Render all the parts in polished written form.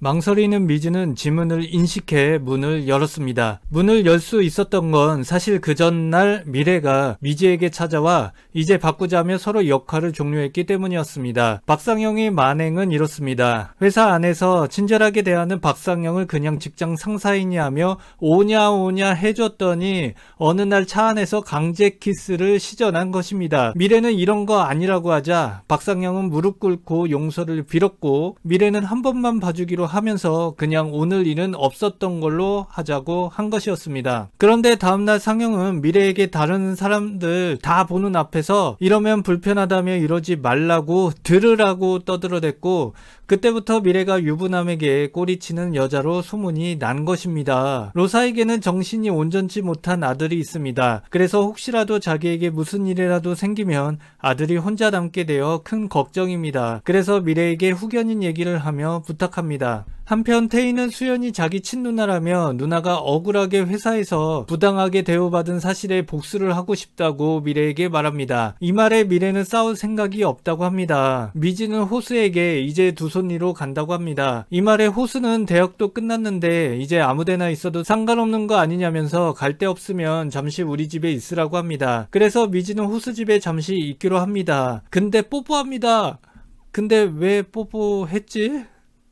망설이는 미즈는 지문을 인식해 문을 열었습니다. 문을 열 수 있었던 건 사실 그 전날 미래가 미즈에게 찾아와 이제 바꾸자며 서로 역할을 종료했기 때문이었습니다. 박상영의 만행은 이렇습니다. 회사 안에서 친절하게 대하는 박상영을 그냥 직장 상사이냐 하며 오냐 해줬더니 어느 날 차 안에서 강제 키스를 시전한 것입니다. 미래는 이런 거 아니라고 하자 박상영은 무릎 꿇고 용서를 빌었고 미래는 한 번만 봐주기로 하면서 그냥 오늘 일은 없었던 걸로 하자고 한 것이었습니다. 그런데 다음날 상영은 미래에게 다른 사람들 다 보는 앞에서 이러면 불편하다며 이러지 말라고 들으라고 떠들어댔고 그때부터 미래가 유부남에게 꼬리치는 여자로 소문이 난 것입니다. 로사에게는 정신이 온전치 못한 아들이 있습니다. 그래서 혹시라도 자기에게 무슨 일이라도 생기면 아들이 혼자 남게 되어 큰 걱정입니다. 그래서 미래에게 후견인 얘기를 하며 부탁합니다. 한편 태희는 수연이 자기 친누나라며 누나가 억울하게 회사에서 부당하게 대우받은 사실에 복수를 하고 싶다고 미래에게 말합니다. 이 말에 미래는 싸울 생각이 없다고 합니다. 미지는 호수에게 이제 두 손으로 간다고 합니다. 이 말에 호수는 대학도 끝났는데 이제 아무데나 있어도 상관없는 거 아니냐면서 갈 데 없으면 잠시 우리 집에 있으라고 합니다. 그래서 미지는 호수 집에 잠시 있기로 합니다. 근데 뽀뽀합니다. 근데 왜 뽀뽀했지?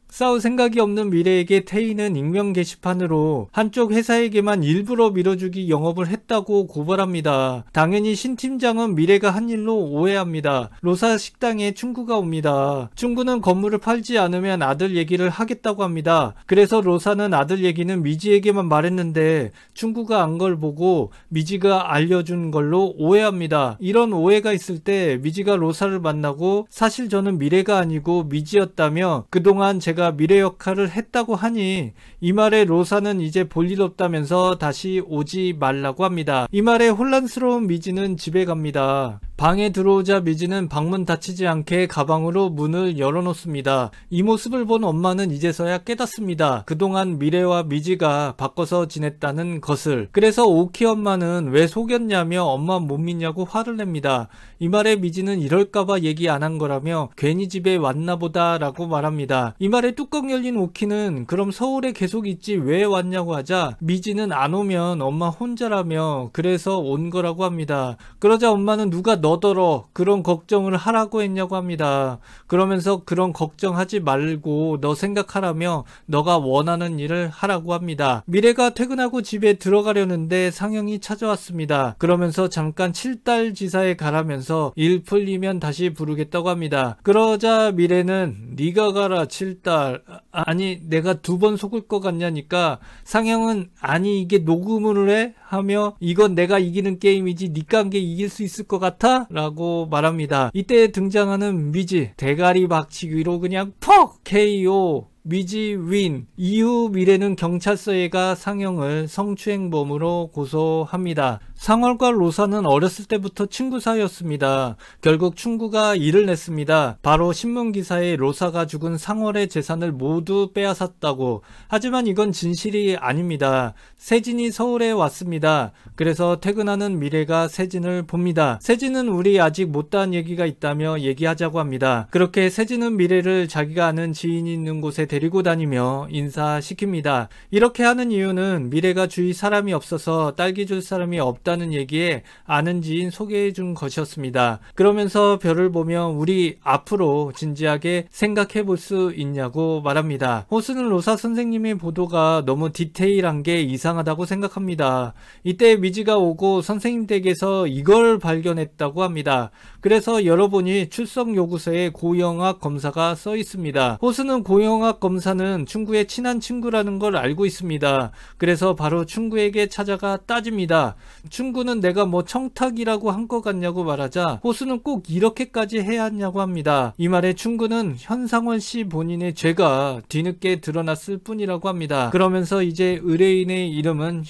싸울 생각이 없는 미래에게 태희는 익명 게시판으로 한쪽 회사에게만 일부러 밀어주기 영업을 했다고 고발합니다. 당연히 신 팀장은 미래가 한 일로 오해합니다. 로사 식당에 충구가 옵니다. 충구는 건물을 팔지 않으면 아들 얘기를 하겠다고 합니다. 그래서 로사는 아들 얘기는 미지에게만 말했는데 충구가 안 걸 보고 미지가 알려준 걸로 오해합니다. 이런 오해가 있을 때 미지가 로사를 만나고 사실 저는 미래가 아니고 미지였다며 그동안 제가 미래 역할을 했다고 하니 이 말에 로사는 이제 볼 일 없다면서 다시 오지 말라고 합니다. 이 말에 혼란스러운 미지는 집에 갑니다. 방에 들어오자 미지는 방문 닫히지 않게 가방으로 문을 열어놓습니다. 이 모습을 본 엄마는 이제서야 깨닫습니다. 그동안 미래와 미지가 바꿔서 지냈다는 것을. 그래서 오키 엄마는 왜 속였냐며 엄마 못 믿냐고 화를 냅니다. 이 말에 미지는 이럴까봐 얘기 안 한 거라며 괜히 집에 왔나 보다 라고 말합니다. 이 말에 뚜껑 열린 오키는 그럼 서울에 계속 있지 왜 왔냐고 하자 미지는 안 오면 엄마 혼자라며 그래서 온 거라고 합니다. 그러자 엄마는 누가 너더러 그런 걱정을 하라고 했냐고 합니다. 그러면서 그런 걱정하지 말고 너 생각하라며 너가 원하는 일을 하라고 합니다. 미래가 퇴근하고 집에 들어가려는데 상영이 찾아왔습니다. 그러면서 잠깐 7달 지사에 가라면서 일 풀리면 다시 부르겠다고 합니다. 그러자 미래는 네가 가라 7달 아니 내가 2번 속을 것 같냐니까 상영은 아니 이게 녹음을 해? 하며 이건 내가 이기는 게임이지 니가 한 게 이길 수 있을 것 같아? 라고 말합니다. 이때 등장하는 미지 대가리 박치기로 그냥 퍽! KO 미지 윈. 이후 미래는 경찰서에 가 상영을 성추행범으로 고소합니다. 상월과 로사는 어렸을 때부터 친구 사이였습니다. 결국 충구가 일을 냈습니다. 바로 신문기사에 로사가 죽은 상월의 재산을 모두 빼앗았다고. 하지만 이건 진실이 아닙니다. 세진이 서울에 왔습니다. 그래서 퇴근하는 미래가 세진을 봅니다. 세진은 우리 아직 못다한 얘기가 있다며 얘기하자고 합니다. 그렇게 세진은 미래를 자기가 아는 지인이 있는 곳에 데리고 다니며 인사시킵니다. 이렇게 하는 이유는 미래가 주위 사람이 없어서 딸기 줄 사람이 없다는 얘기에 아는 지인 소개해 준 것이었습니다. 그러면서 별을 보며 우리 앞으로 진지하게 생각해 볼 수 있냐고 말합니다. 호수는 로사 선생님의 보도가 너무 디테일한 게 이상하다고 생각합니다. 이때 미지가 오고 선생님 댁에서 이걸 발견했다고 합니다. 그래서 열어보니 출석 요구서에 고영학 검사가 써 있습니다. 호수는 고영학 검사는 충구의 친한 친구라는 걸 알고 있습니다. 그래서 바로 충구에게 찾아가 따집니다. 충구는 내가 뭐 청탁이라고 한 것 같냐고 말하자 호수는 꼭 이렇게까지 해야 하냐고 합니다. 이 말에 충구는 현상월 씨 본인의 죄가 뒤늦게 드러났을 뿐이라고 합니다. 그러면서 이제 의뢰인의 이름은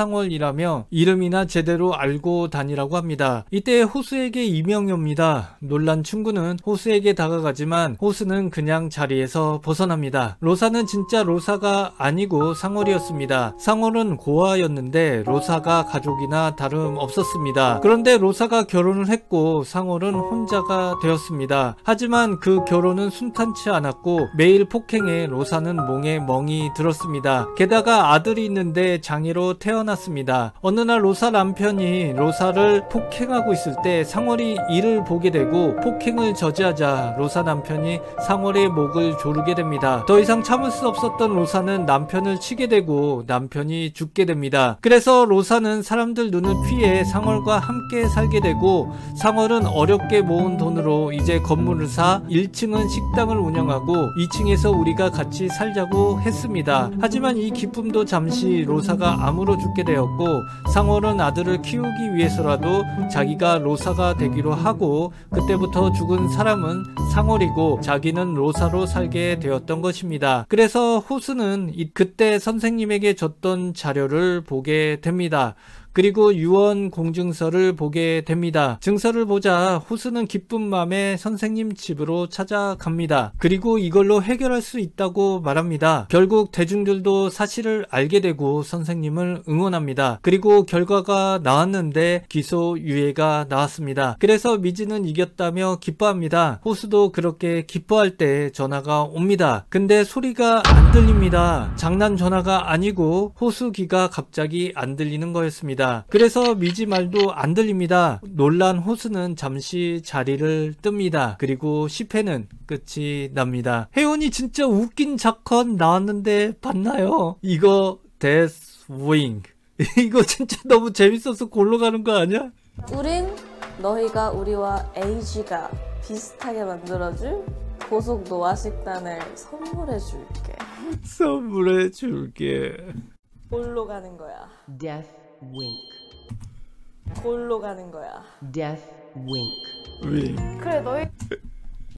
현상월이라며 이름이나 제대로 알고 다니라고 합니다. 이때 호수에게 이명이 옵니다. 놀란 충구는 호수에게 다가가지만 호수는 그냥 자리에서 벗어납니다. 됩니다. 로사는 진짜 로사가 아니고 상월이었습니다. 상월은 고아였는데 로사가 가족이나 다름없었습니다. 그런데 로사가 결혼을 했고 상월은 혼자가 되었습니다. 하지만 그 결혼은 순탄치 않았고 매일 폭행에 로사는 몽에 멍이 들었습니다. 게다가 아들이 있는데 장애로 태어났습니다. 어느 날 로사 남편이 로사를 폭행하고 있을 때 상월이 이를 보게 되고 폭행을 저지하자 로사 남편이 상월의 목을 조르게 됩니다. 더 이상 참을 수 없었던 로사는 남편을 치게 되고 남편이 죽게 됩니다. 그래서 로사는 사람들 눈을 피해 상월과 함께 살게 되고 상월은 어렵게 모은 돈으로 이제 건물을 사 1층은 식당을 운영하고 2층에서 우리가 같이 살자고 했습니다. 하지만 이 기쁨도 잠시 로사가 암으로 죽게 되었고 상월은 아들을 키우기 위해서라도 자기가 로사가 되기로 하고 그때부터 죽은 사람은 상월이고 자기는 로사로 살게 되었던 것입니다. 그래서 호수는 그때 선생님에게 줬던 자료를 보게 됩니다. 그리고 유언 공증서를 보게 됩니다. 증서를 보자 호수는 기쁜 마음에 선생님 집으로 찾아갑니다. 그리고 이걸로 해결할 수 있다고 말합니다. 결국 대중들도 사실을 알게 되고 선생님을 응원합니다. 그리고 결과가 나왔는데 기소유예가 나왔습니다. 그래서 미지는 이겼다며 기뻐합니다. 호수도 그렇게 기뻐할 때 전화가 옵니다. 근데 소리가 안 들립니다. 장난 전화가 아니고 호수 귀가 갑자기 안 들리는 거였습니다. 그래서 미지 말도 안 들립니다. 놀란 호수는 잠시 자리를 뜹니다. 그리고 10회는 끝이 납니다. 혜원이 진짜 웃긴 작건 나왔는데 봤나요? 이거 데스 윙 이거 진짜 너무 재밌어서 골로 가는 거 아니야? 우린 너희가 우리와 에이지가 비슷하게 만들어줄 고속 노화 식단을 선물해줄게. 선물해줄게. 골로 가는 거야. Death wink. 골로 가는 거야. Death wink. 윙. 그래 너희